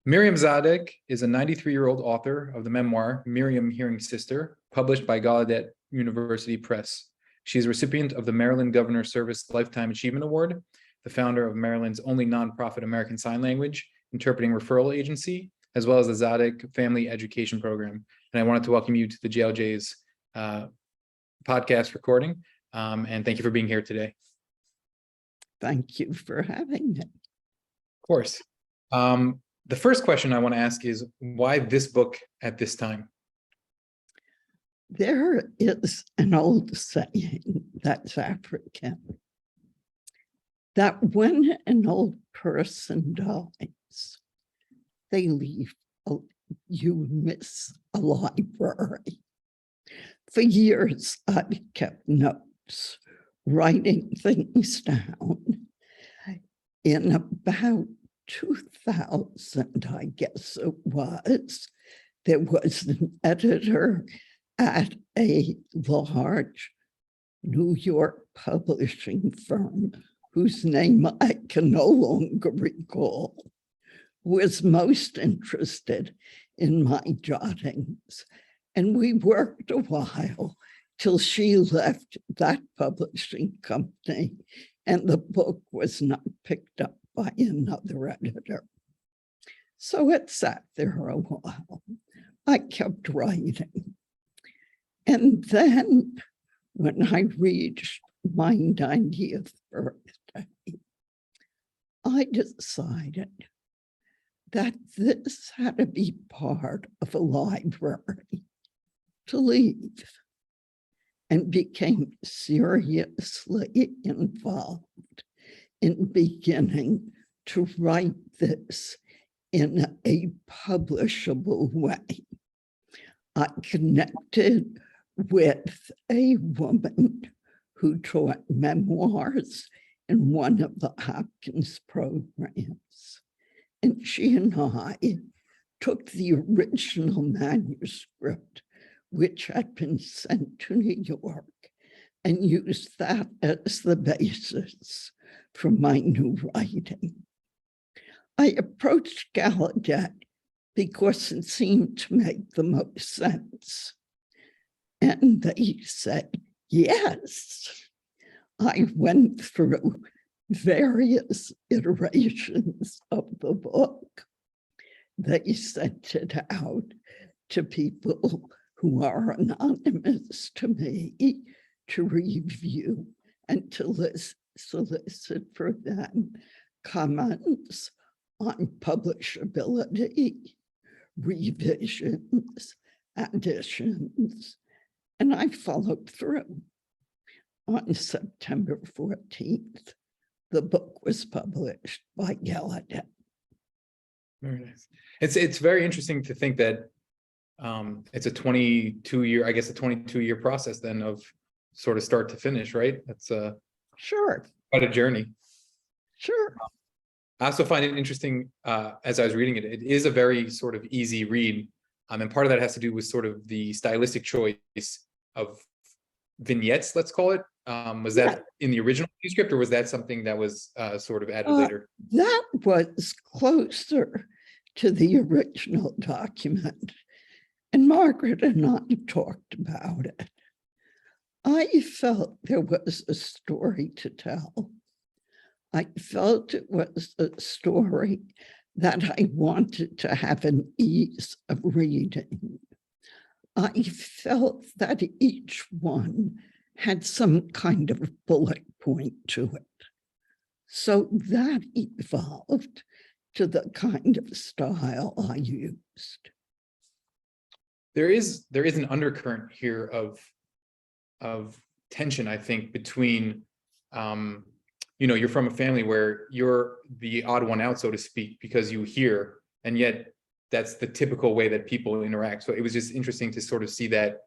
Miriam Zadek is a 93-year-old author of the memoir Miriam Hearing Sister, published by Gallaudet University Press. She is a recipient of the Maryland Governor Service Lifetime Achievement Award, the founder of Maryland's only nonprofit American Sign Language interpreting referral agency, as well as the Zadek Family Education Program. And I wanted to welcome you to the JLJ's podcast recording, and thank you for being here today. Thank you for having me. Of course. The first question I want to ask is, why this book at this time? There is an old saying that's African, that when an old person dies, they leave you miss a library. For years, I've kept notes, writing things down. In about 2000, I guess it was, there was an editor at a large New York publishing firm whose name I can no longer recall, who was most interested in my jottings. And we worked a while till she left that publishing company and the book was not picked up by another editor. So it sat there a while. I kept writing. And then when I reached my 90th birthday, I decided that this had to be part of a library to leave, and became seriously involved in beginning to write this in a publishable way. I connected with a woman who taught memoirs in one of the Hopkins programs. And she and I took the original manuscript, which had been sent to New York, and used that as the basis for my new writing. I approached Gallaudet because it seemed to make the most sense. And they said, yes. I went through various iterations of the book. They sent it out to people who are anonymous to me to review and to solicit for them comments on publishability, revisions, additions, and I followed through. On September 14th, the book was published by Gallaudet. Very nice. It's very interesting to think that it's a 22-year process then of sort of start to finish, right? That's Sure. Quite a journey. Sure. I also find it interesting, as I was reading it, it is a very sort of easy read. And part of that has to do with sort of the stylistic choice of vignettes, let's call it. Was that in the original manuscript, or was that something that was sort of added later? That was closer to the original document. And Margaret and I talked about it. I felt there was a story to tell. I felt it was a story that I wanted to have an ease of reading. I felt that each one had some kind of bullet point to it. So that evolved to the kind of style I used. There is an undercurrent here of tension, I think, between you're from a family where you're the odd one out, so to speak, because you hear, and yet that's the typical way that people interact. So it was just interesting to sort of see that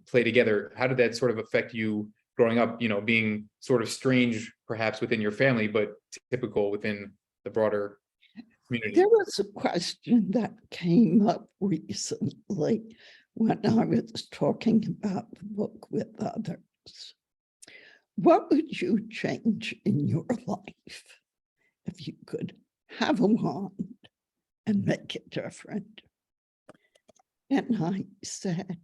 play together. How did that sort of affect you growing up, being sort of strange perhaps within your family, but typical within the broader community? There was a question that came up recently when I was talking about the book with others. What would you change in your life if you could have a wand and make it different. And I said,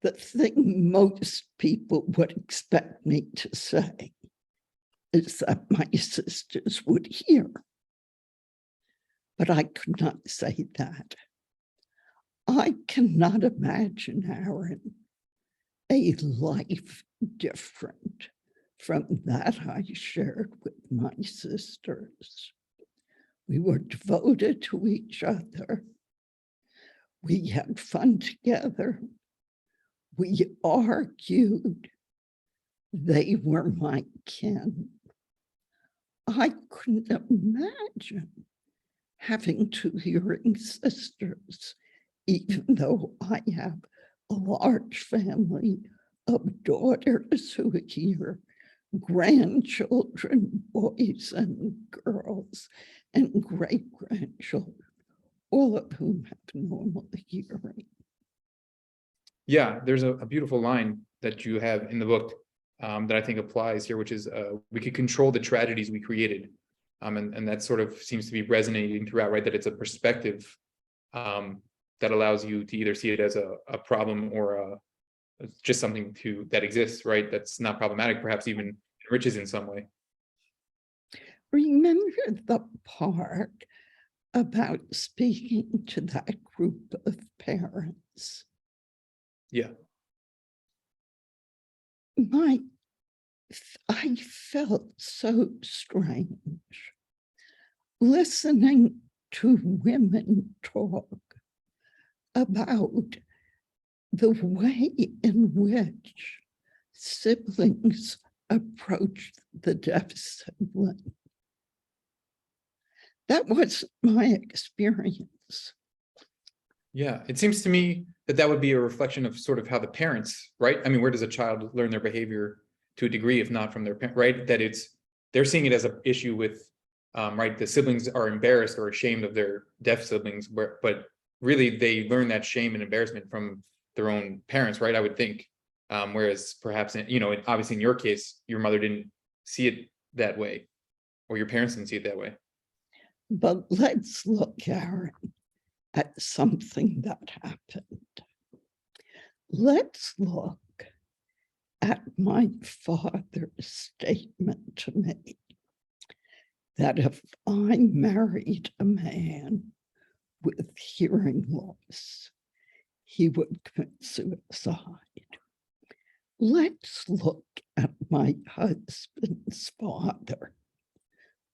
the thing most people would expect me to say is that my sisters would hear. But I could not say that. I cannot imagine, Aaron, a life different from that I shared with my sisters. We were devoted to each other. We had fun together. We argued. They were my kin. I couldn't imagine having two hearing sisters, even though I have a large family of daughters who hear, grandchildren, boys and girls, and great-grandchildren, all of whom have normal hearing. Yeah, there's a beautiful line that you have in the book that I think applies here, which is we could control the tragedies we created. And that sort of seems to be resonating throughout, right? That it's a perspective that allows you to either see it as a problem or just something that exists, right? That's not problematic, perhaps even enriches in some way. Remember the part about speaking to that group of parents? Yeah. I felt so strange listening to women talk about the way in which siblings approach the deaf sibling. That was my experience. Yeah, it seems to me that would be a reflection of sort of how the parents, right? I mean, where does a child learn their behavior to a degree, if not from their parent, right? That they're seeing it as an issue with, right? The siblings are embarrassed or ashamed of their deaf siblings, but really they learn that shame and embarrassment from their own parents, right? I would think. Whereas perhaps, obviously in your case, your mother didn't see it that way, or your parents didn't see it that way. But let's look, Aaron, at something that happened. Let's look at my father's statement to me that if I married a man with hearing loss, he would commit suicide. Let's look at my husband's father,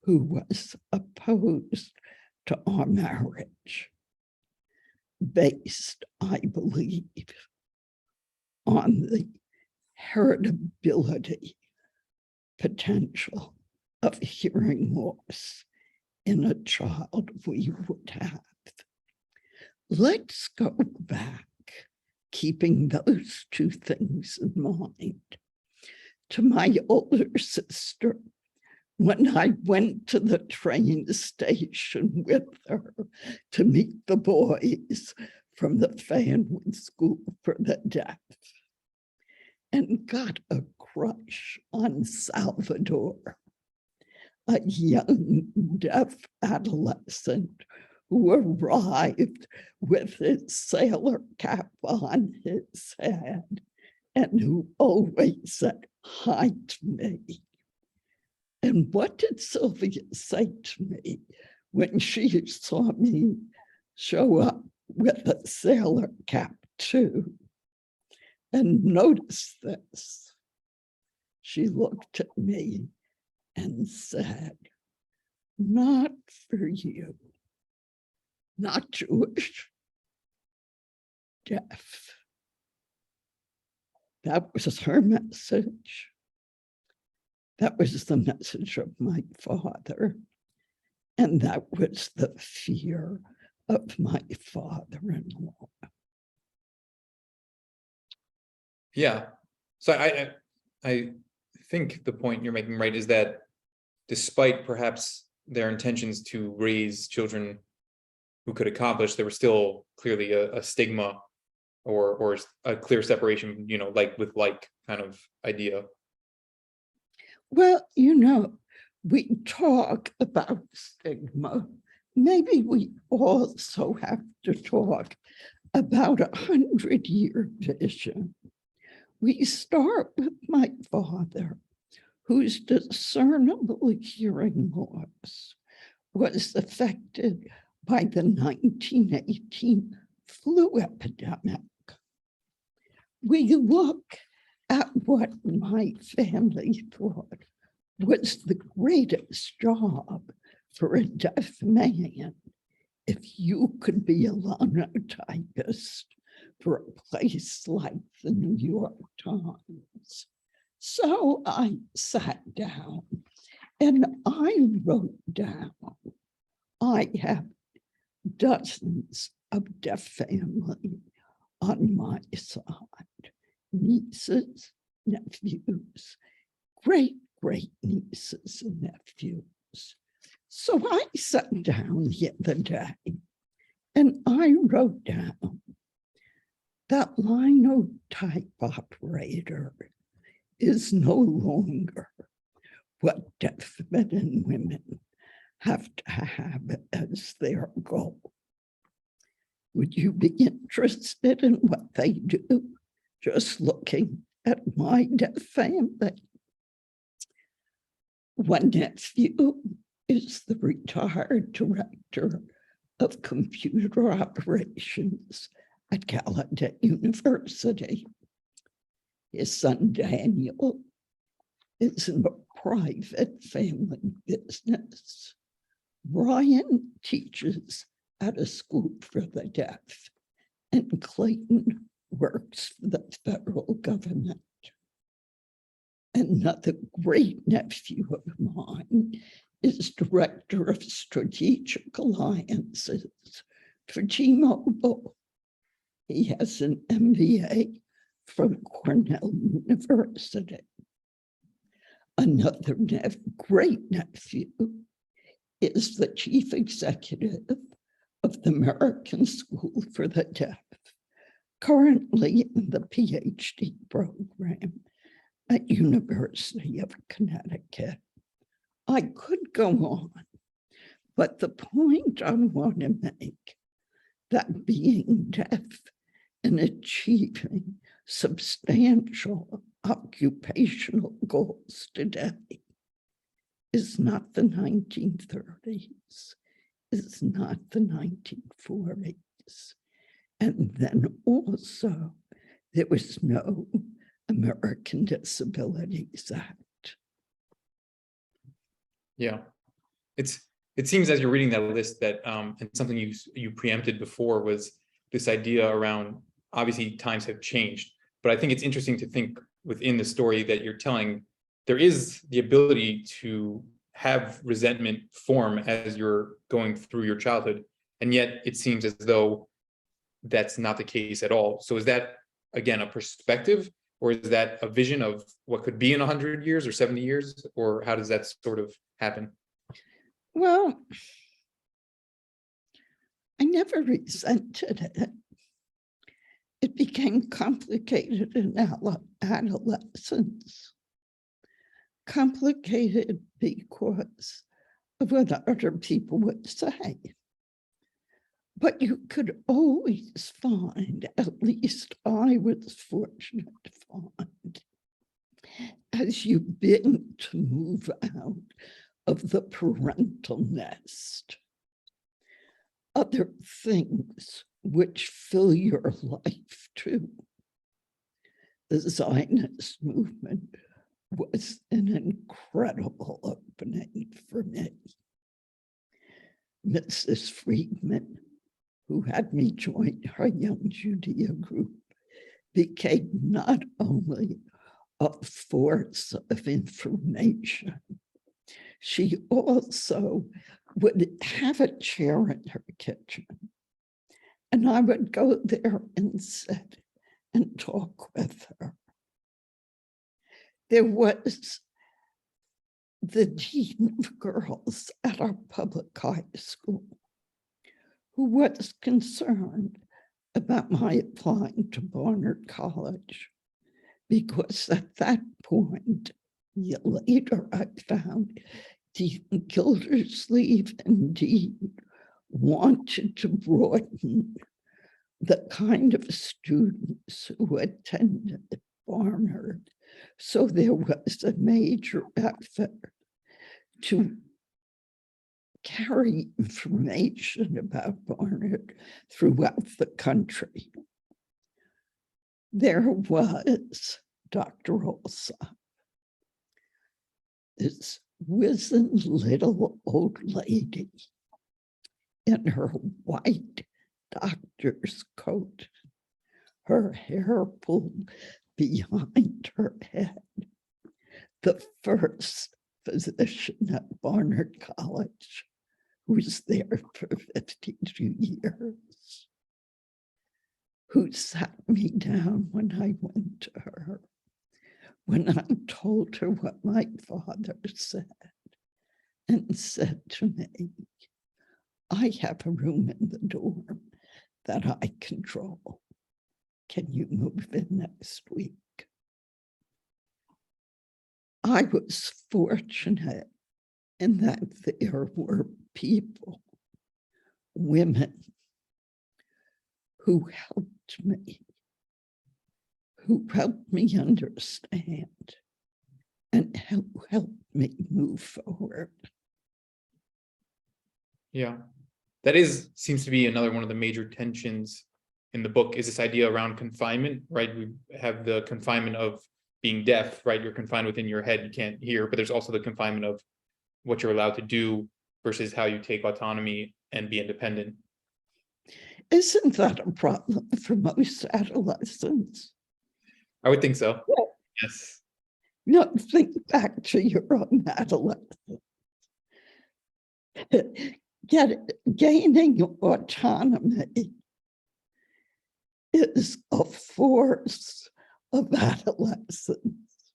who was opposed to our marriage, based, I believe, on the heritability potential of hearing loss in a child we would have. Let's go back, keeping those two things in mind, to my older sister. When I went to the train station with her to meet the boys from the Fanwood School for the Deaf, and got a crush on Salvador, a young deaf adolescent who arrived with his sailor cap on his head and who always said hi to me. And what did Sylvia say to me when she saw me show up with a sailor cap too? And notice this. She looked at me and said, "Not for you, not Jewish, deaf." That was her message. That was the message of my father. And that was the fear of my father-in-law. Yeah. So I think the point you're making, right, is that despite perhaps their intentions to raise children who could accomplish, there was still clearly a stigma or a clear separation, like with like kind of idea. Well, we talk about stigma maybe we also have to talk about 100-year vision. We start with my father, whose discernible hearing loss was affected by the 1918 flu epidemic. We look at what my family thought was the greatest job for a deaf man. If you could be a linotypist for a place like the New York Times. So I sat down and I wrote down, I have dozens of deaf family on my side, nieces, nephews, great nieces and nephews. So I sat down the other day and I wrote down that linotype operator is no longer what deaf men and women have to have as their goal. Would you be interested in what they do? Just looking at my deaf family. One nephew is the retired director of computer operations at Gallaudet University. His son Daniel is in a private family business. Brian teaches at a school for the deaf, and Clayton works for the federal government. Another great nephew of mine is director of strategic alliances for T-Mobile. He has an MBA from Cornell University. Another great nephew is the chief executive of the American School for the Deaf, currently in the PhD program at University of Connecticut. I could go on, but the point I want to make, that being deaf and achieving substantial occupational goals today is not the 1930s, is not the 1940s. And then also, there was no American Disabilities Act. Yeah, it seems as you're reading that list that and something you preempted before was this idea around, obviously times have changed, but I think it's interesting to think within the story that you're telling, there is the ability to have resentment form as you're going through your childhood, and yet it seems as though that's not the case at all. So is that, again, a perspective, or is that a vision of what could be in 100 years or 70 years, or how does that sort of happen? Well, I never resented it. It became complicated in adolescence. Complicated because of what other people would say. But you could always find, at least I was fortunate to find, as you begin to move out of the parental nest, other things which fill your life too. The Zionist movement was an incredible opening for me. Mrs. Friedman, who had me join her Young Judea group, became not only a force of information, she also would have a chair in her kitchen. And I would go there and sit and talk with her. There was the dean of girls at our public high school who was concerned about my applying to Barnard College, because at that point, later I found Dean Gildersleeve and Dean wanted to broaden the kind of students who attended Barnard. So there was a major effort to carry information about Barnard throughout the country. There was Dr. Alsop, this wizened little old lady in her white doctor's coat, her hair pulled behind her head, the first physician at Barnard College, who was there for 52 years, who sat me down when I went to her, when I told her what my father said, and said to me, I have a room in the dorm that I control. Can you move in next week? I was fortunate in that there were people, women, who helped me understand and helped me move forward. Yeah, that seems to be another one of the major tensions in the book, is this idea around confinement, right? We have the confinement of being deaf, right? You're confined within your head, you can't hear, but there's also the confinement of what you're allowed to do versus how you take autonomy and be independent. Isn't that a problem for most adolescents? I would think so. Yeah. Yes. No, think back to your own adolescence. Gaining autonomy is a force of adolescence,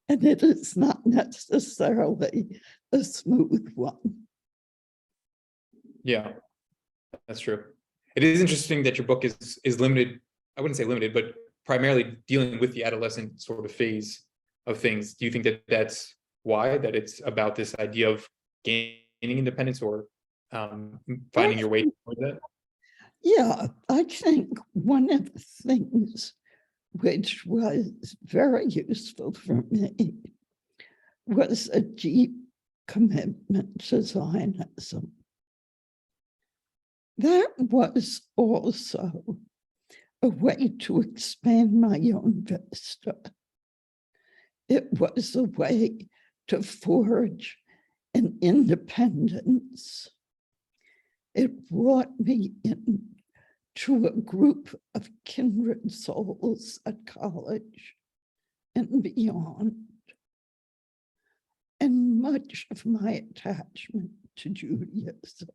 and it is not necessarily a smooth one. Yeah, that's true. It is interesting that your book is limited. I wouldn't say limited, but primarily dealing with the adolescent sort of phase of things. Do you think that that's why, that it's about this idea of gaining independence or finding your way toward that? Yeah, I think one of the things which was very useful for me was a deep commitment to Zionism. That was also a way to expand my own vista. It was a way to forge an independence. It brought me into a group of kindred souls at college and beyond. And much of my attachment to Judaism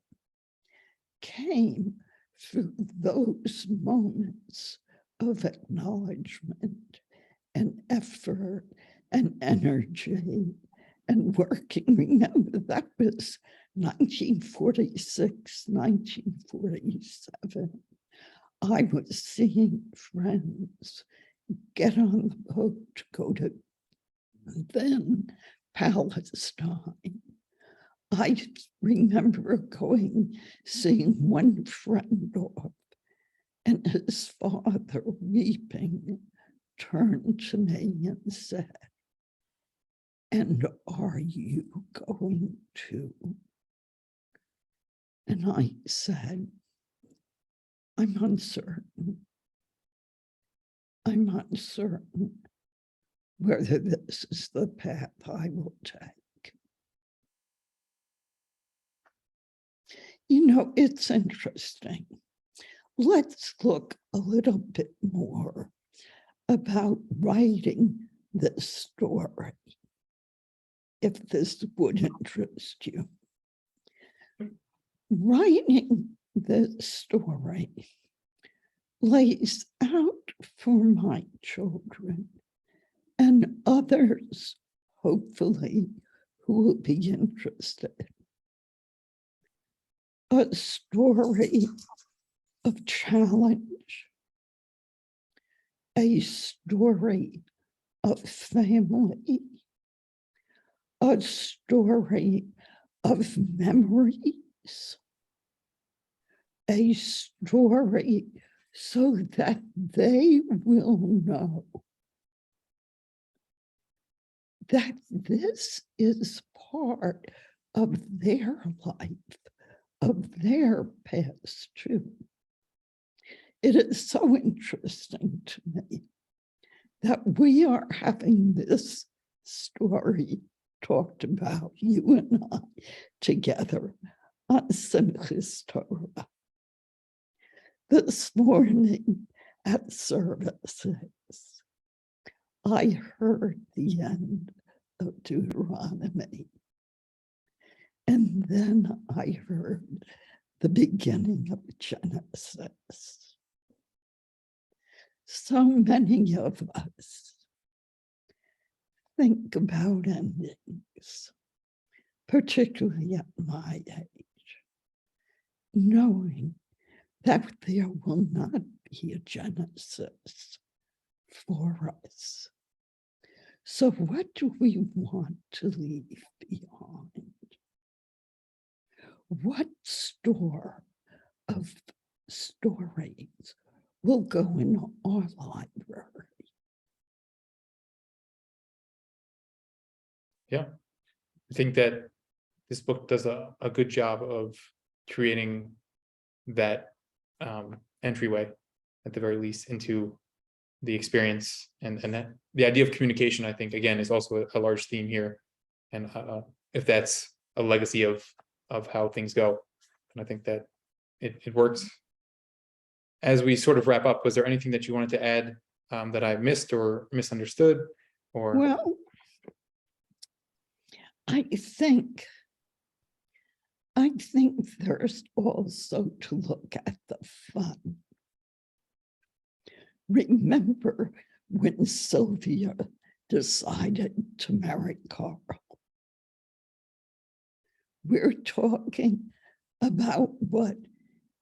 came through those moments of acknowledgement and effort and energy and working. Remember, that was 1946, 1947. I was seeing friends get on the boat to go to then Palestine. I remember seeing one friend off, and his father, weeping, turned to me and said, "And are you going to?" And I said, I'm uncertain. I'm uncertain whether this is the path I will take. You know, it's interesting. Let's look a little bit more about writing this story, if this would interest you. Writing this story lays out for my children and others, hopefully, who will be interested, a story of challenge, a story of family, a story of memories, a story so that they will know that this is part of their life, of their past too. It is so interesting to me that we are having this story talked about, you and I, together on Simchas Torah. This morning at services, I heard the end of Deuteronomy, and then I heard the beginning of Genesis. So many of us think about endings, particularly at my age, knowing that there will not be a Genesis for us. So what do we want to leave behind? What store of stories will go in our library? Yeah, I think that this book does a good job of creating that entryway, at the very least, into the experience, and that the idea of communication, I think, again, is also a large theme here. And if that's a legacy of how things go, and I think that it works. As we sort of wrap up, was there anything that you wanted to add that I missed or misunderstood? Or Well, I think there's also to look at the fun. Remember when Sylvia decided to marry Carl? We're talking about what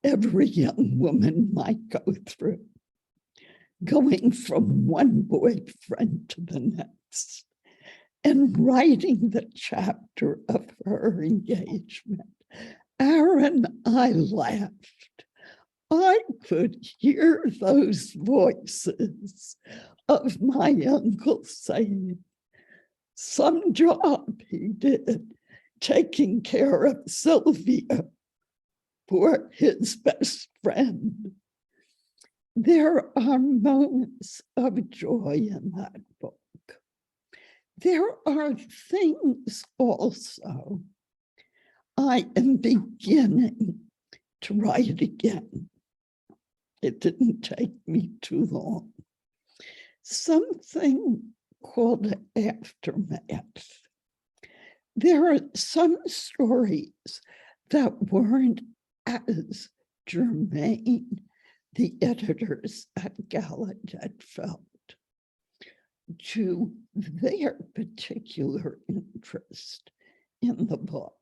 every young woman might go through, going from one boyfriend to the next, and writing the chapter of her engagement. Aaron, I laughed. I could hear those voices of my uncle saying, some job he did taking care of Sylvia for his best friend. There are moments of joy in that book. There are things also I am beginning to write again. It didn't take me too long. Something called Aftermath. There are some stories that weren't as germane, the editors at JLJ felt, to their particular interest in the book,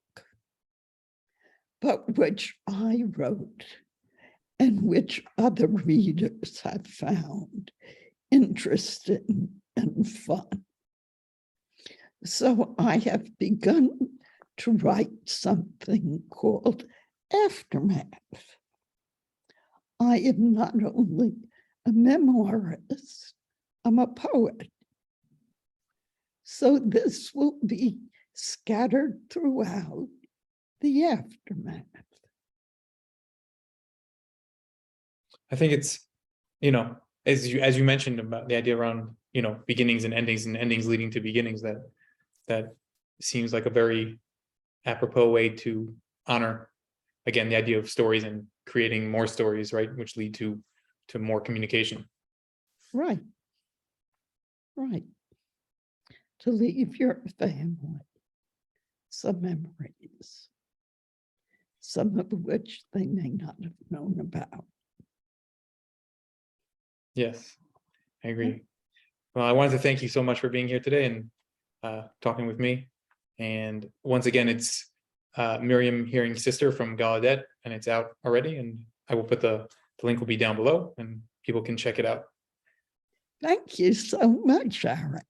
but which I wrote and which other readers have found interesting and fun. So I have begun to write something called Aftermath. I am not only a memoirist, I'm a poet. So this will be scattered throughout the aftermath. I think it's, as you mentioned about the idea around, beginnings and endings leading to beginnings, that seems like a very apropos way to honor, again, the idea of stories and creating more stories, right, which lead to more communication. Right. To leave your family some memories, some of which they may not have known about. Yes, I agree. Well, I wanted to thank you so much for being here today and talking with me. And once again, it's Miriam Hearing Sister from Gallaudet, and it's out already. And I will put the link will be down below, and people can check it out. Thank you so much, Aaron.